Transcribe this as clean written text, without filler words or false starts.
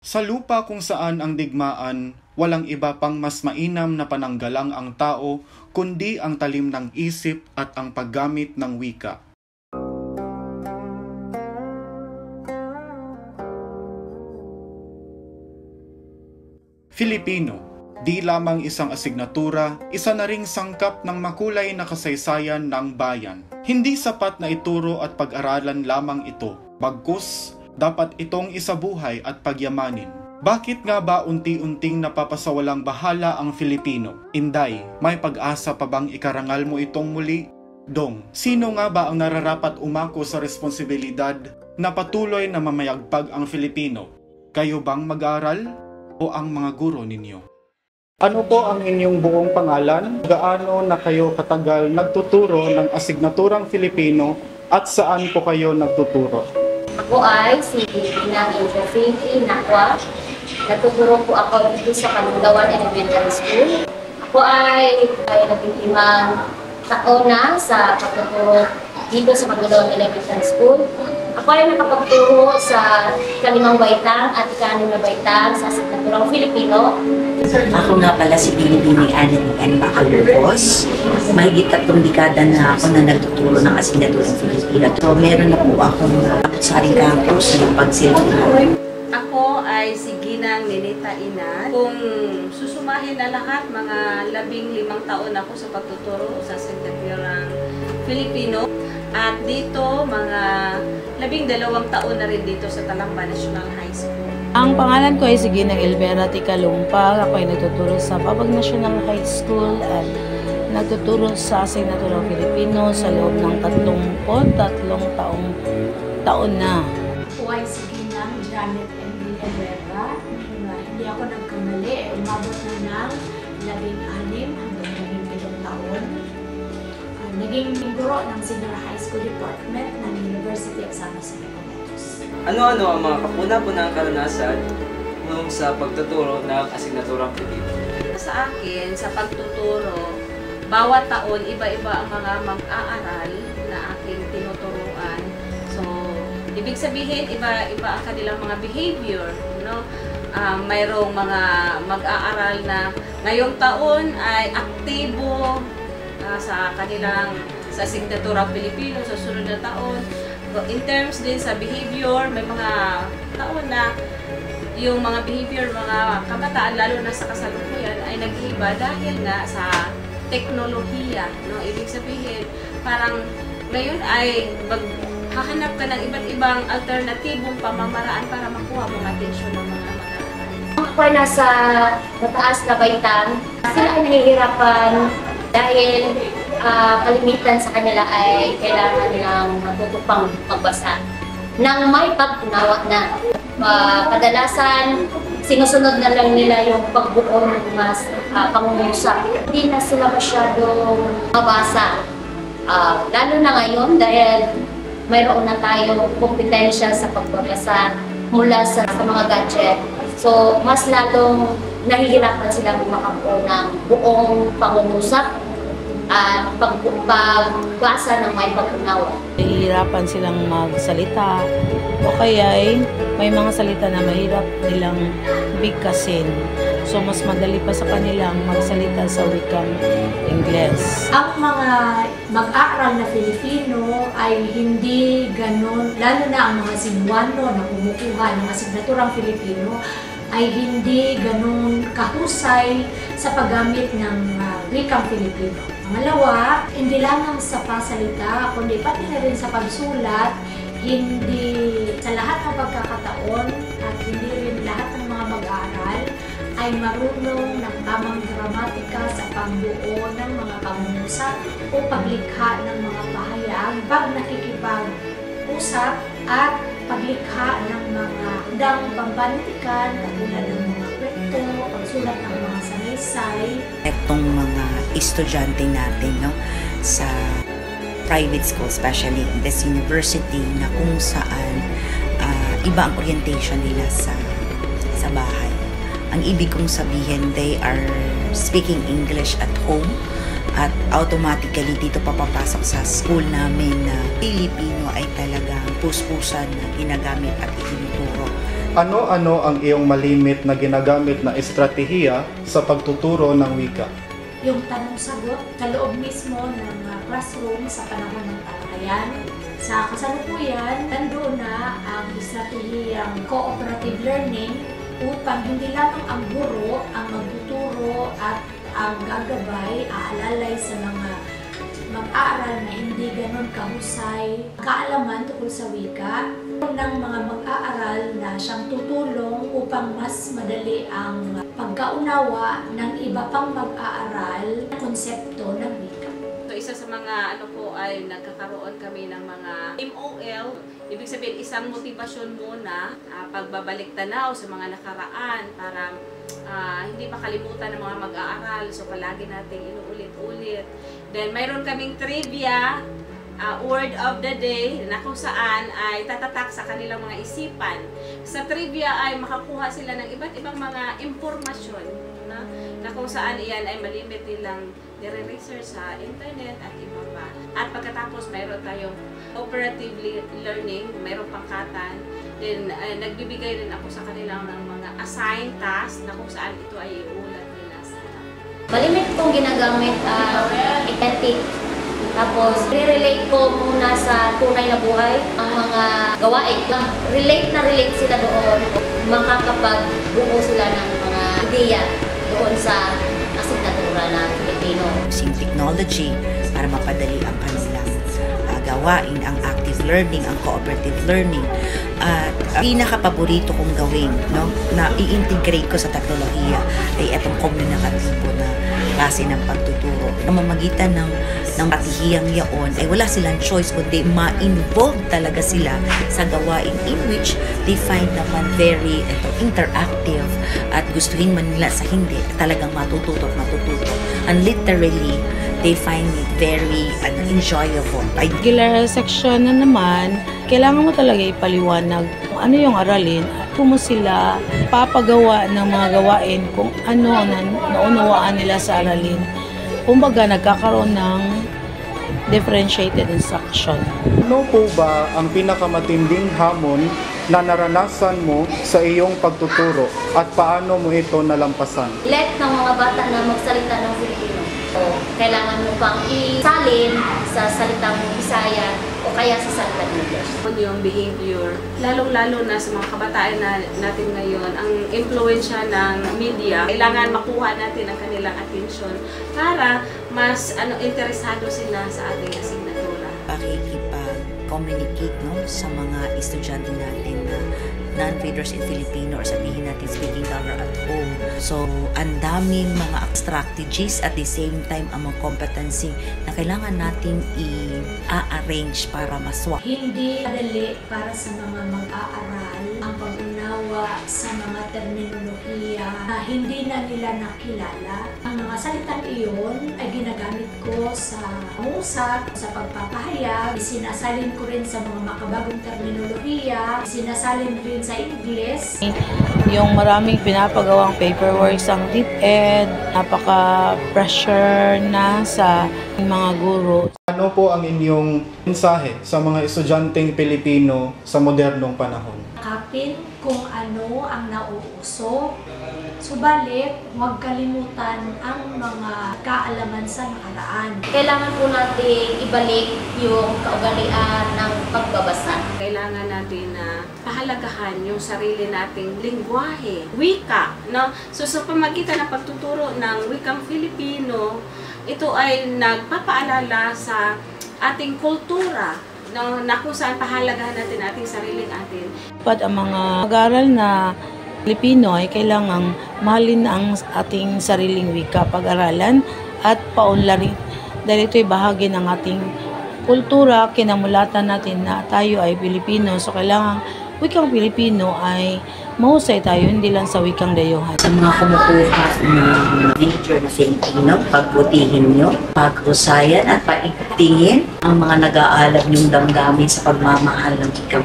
Sa lupa kung saan ang digmaan, walang iba pang mas mainam na pananggalang ang tao, kundi ang talim ng isip at ang paggamit ng wika. Filipino, di lamang isang asignatura, isa na ring sangkap ng makulay na kasaysayan ng bayan. Hindi sapat na ituro at pag-aralan lamang ito, bagkus dapat itong isabuhay at pagyamanin. Bakit nga ba unti-unting napapasawalang bahala ang Filipino? Inday, may pag-asa pa bang ikarangal mo itong muli? Dong, sino nga ba ang nararapat umako sa responsibilidad na patuloy na mamayagpag ang Filipino? Kayo bang mag-aral o ang mga guro ninyo? Ano po ang inyong buong pangalan? Gaano na kayo katagal nagtuturo ng asignaturang Filipino at saan po kayo nagtuturo? Ako ay si Inang Josephine Nakwa. Nagtuturo po ako dito sa Kanundawan Elementary School. Ako ay nagtitimang taon na sa pagtuturo dito sa Kanundawan Elementary School. Ako ay nakapagturo sa ika-5 baitang at ika-6 na baitang sa asignaturang Filipino. Ako nga pala si Binibining Annalyn Bacalubos. Mahigit 3 dekada na ako na nagtuturo ng asignaturang Filipino. So, meron na po akong saring campus ng pagsilbi. Ako ay si Ginang Ninita Ina. Kung susumahin na lahat, mga 15 taon ako sa pagtuturo sa asignaturang Filipino. At dito, mga 12 taon na rin dito sa Talamba National High School. Ang pangalan ko ay si Ginang Elvera Ticalumpag. Ako ay nagtuturo sa Pabag National High School at nagtuturo sa asignaturang Filipino sa loob ng 33 taon na. Ako ay si Ginang Janet Emily Herrera. Hindi ako nagkamali. Umabot na ng 16 hanggang 17 taon. Naging guro ng Senior High School Department ng University of San Jose Capitos. Ano-ano ang mga kapuna-punang karanasan nung sa pagtuturo ng asignaturang Filipino? Sa akin, sa pagtuturo, bawat taon, iba-iba ang mga mag-aaral na aking tinuturuan. So, ibig sabihin, iba-iba ang kanilang mga behavior, no? Mayroong mga mag-aaral na ngayong taon ay aktibo sa kanilang sa asignaturang Pilipino sa sunod na taon. In terms din sa behavior, may mga taon na yung mga behavior, mga kabataan, lalo na sa kasalukuyan, ay nag-iiba dahil nga sa teknolohiya. No? Ibig sabihin, parang ngayon ay hahanap ka ng iba't ibang alternatibong pamamaraan para makuha mong atensyon ng mga mag-aaral. Ako ay nasa mataas na baitang. Sila ay nahihirapan dahil kalimitan sa kanila ay kailangan nilang matutupang magbasa nang may pag-unawa na. Kadalasan, sinusunod na lang nila yung pagbuo ng mas pangungusap. Hindi na sila masyadong mabasa. Lalo na ngayon dahil mayroon na tayong kompetensya sa pagbabasa mula sa mga gadget. So, mas lalong nahihirapan silang makabuo ng buong pangungusap at pagbasa ng may pag-unawa. Nahihirapan silang magsalita o kaya may mga salita na mahirap nilang bigkasin. So mas madali pa sa kanilang magsalita sa wikang Ingles. Ang mga mag-aaral na Filipino ay hindi ganun, lalo na ang mga Cebuano na kumukuha ng asignaturang Filipino, ay hindi ganun kahusay sa paggamit ng wikang Filipino. Pangalawa, hindi lamang sa pasalita, kundi pati na rin sa pagsulat, hindi sa lahat ng pagkakataon at hindi rin lahat ng mga mag-aaral ay marunong ng tamang gramatika sa pagbuo ng mga pangungusap o paglikha ng mga pahayag pag nakikipag-usap at paglikha ng mga handang pampanitikan katulad ng mga kwento, pagsulat ng mga sanaysay. Itong mga estudyante natin, no, sa private school, especially in this university, na kung saan iba ang orientation nila sa bahay. Ang ibig kong sabihin, they are speaking English at home at automatically dito papapasok sa school namin na Filipino ay talagang puspusan na ginagamit at itinuturo Ano-ano ang iyong malimit na ginagamit na estratehiya sa pagtuturo ng wika? Yung tanong-sagot sa loob mismo ng classroom sa panahon ng talakayan. Sa kasalukuyan, nandoon na ang estratehiyang cooperative learning upang hindi lamang ang guro ang magtuturo at ang gagabay, aalalay sa mga mag-aaral na hindi ganun kahusay kaalaman tungkol sa wika ng mga mag-aaral na siyang tutulong upang mas madali ang pagkaunawa ng iba pang mag-aaral ng konsepto ng wika. So, isa sa mga ay nagkakaroon kami ng mga MOL. Ibig sabihin, isang motivasyon muna, pagbabalik tanaw sa mga nakaraan para hindi makalimutan ng mga mag-aaral. So, palagi nating inuulit-ulit. Then, mayroon kaming trivia, word of the day, na kung saan ay tatatak sa kanilang mga isipan. Sa trivia ay makakuha sila ng iba't ibang mga impormasyon na kung saan iyan ay malimit nilang nire-research sa internet at iba pa. At pagkatapos mayroon tayong cooperative learning, mayroong pangkatan. Then nagbibigay rin ako sa kanilang ng mga assigned tasks na kung saan ito ay iulat nila sa Malimit kong ginagamit ethic. Tapos, re-relate ko muna sa tunay na buhay ang mga gawain. Relate sila doon. Makakapagbuo sila ng mga ideya doon sa asignatura ng Filipino. Using technology para mapadali ang kanilang gawain, ang active learning, ang cooperative learning. At pinaka-paborito kong gawin, na i-integrate ko sa teknolohiya ay itong komunikatibo na klase ng pagtuturo. Namamagitan ng patihiyang yaon ay wala silang choice kundi ma-involve talaga sila sa gawain in which they find naman very interactive at gustuhin man nila sa hindi talagang matututo. And literally, they find it very enjoyable. Regular section na naman, kailangan mo talaga ipaliwanag kung ano yung aralin at kung mo sila papagawa ng mga gawain kung ano na naunawaan nila sa aralin. Kumbaga, nagkakaroon ng differentiated instruction. Ano po ba ang pinakamatinding hamon na naranasan mo sa iyong pagtuturo at paano mo ito nalampasan? Let ng mga bata na magsalita ng Filipino. O kailangan mo pang isalin sa salitang Bisaya o kaya sa salitang English. Yung behavior, lalong-lalo na sa mga kabataan natin ngayon, ang impluensya ng media, kailangan makuha natin ang kanilang atensyon para mas interesado sila sa ating asignatura. Pakikipag-communicate sa mga estudyante natin na non-readers in Filipino or sabihin natin speaking color at home. So, ang daming mga strategies at the same time ang mga competency na kailangan natin i-arrange para maswak. Hindi madali para sa mga mag-aaral ang pag-unawa sa mga terminolohiya na hindi na nila nakilala. Ang mga salitang iyon ay ginagamit ko sa pangusap, sa pagpapahayag, sinasalin ko rin sa mga makabagong terminolohiya, sinasalin rin sa English. Yung maraming pinapagawang paperwork ang DepEd, napaka-pressure na sa mga guro. Ano po ang inyong mensahe sa mga estudyanteng Pilipino sa modernong panahon? Kapin kung ano ang nauuso, subalit huwag kalimutan ang mga kaalaman sa nakaraan. Kailangan po natin ibalik yung kaugalian ng pagbabasa. Kailangan natin na pahalagahan yung sarili nating lingwahe, wika. So sa pamagitan ng pagtuturo ng wikang Filipino, ito ay nagpapaalala sa ating kultura, na kung saan pahalagahan natin ating sariling atin. Ang mga mag-aaral na Pilipino ay kailangang mahalin ang ating sariling wika, pag-aralan at paunlarin. Dahil ito ay bahagi ng ating kultura, kinamulatan natin na tayo ay Pilipino. So kailangan wikang Pilipino ay mahusay tayo, hindi lang sa wikang dayuhan. Sa mga kumukuha ng major na Filipino, pagbutihin nyo, paghusayan at paigtingin ang mga nag-aalab yung damdamin sa pagmamahal ng wikang